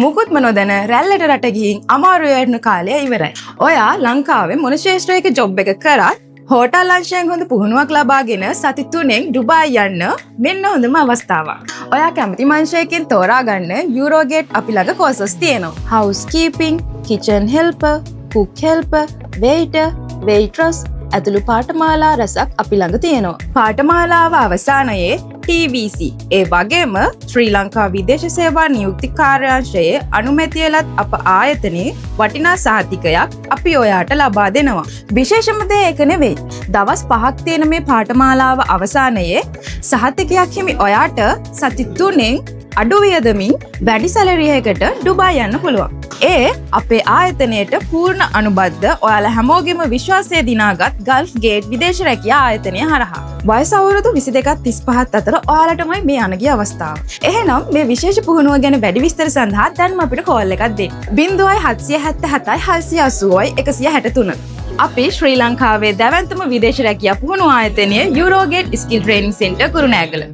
මුකුත්ම නොදැන රැල්ලට රට ගිහින් අමාරු වෙන කාලය ඉවරයි. ඔයා ලංකාවේ මොන ශේෂ්ත්‍රයක ජොබ් එක කරත් හෝටල් අංශයෙන් හොඳ පුහුණුවක් ලබාගෙන සති 3න් ඩුබායි යන්න මෙන්න හොඳම අවස්ථාවක්. ඔයා කැමති මංශයකින් තෝරා ගන්න යුරෝගේට් අපි ළඟ කෝසස් තියෙනවා. හවුස්කීපින්, කිචන් හෙල්පර්, කුක් හෙල්පර්, වෙයිටර්, වෙයිට්‍රස් ඇතුළු පාඨමාලා රැසක් අපි ළඟ තියෙනවා. පාඨමාලාව අවසානයේ TVC ඒ වගේම ශ්‍රී ලංකා විදේශ සේවා නියුක්ති කාර්යාංශයේ අනුමැතියලත් අප ආයතනයේ වටිනා සහතිකයක් අපි ඔයාට ලබා දෙනවා. විශේෂම දේ ඒක නෙවෙයි. දවස් 5ක් තියෙන මේ පාඨමාලාව අවසානයේ සහතිකයක් හිමි ඔයාට සති 3න් අඩු වියදමින් වැඩි සැලරියකට ඩුබායි යන්න පුළුවන්. ඒ අපේ ආයතනයට පූර්ණ අනුබද්ධ ඔයාලා හැමෝගෙම විශ්වාසය දිනාගත් ගල්ෆ් ගේට් විදේශ රැකියා ආයතනය හරහා. වයස අවුරුදු 22ත් 35ත් අතර ඔයාලටමයි මේ අනගිය අවස්ථාව. එහෙනම් මේ විශේෂ පුහුණුව ගැන වැඩි විස්තර සඳහා දැන්ම අපිට කෝල් එකක් දෙන්න. 0777 480 163. අපි ශ්‍රී ලංකාවේ දැවැන්තම විදේශ රැකියා පුහුණු ආයතනය යුරෝගේට් ස්කිල් ට්‍රේනින් සෙන්ටර් කුරුණෑගල.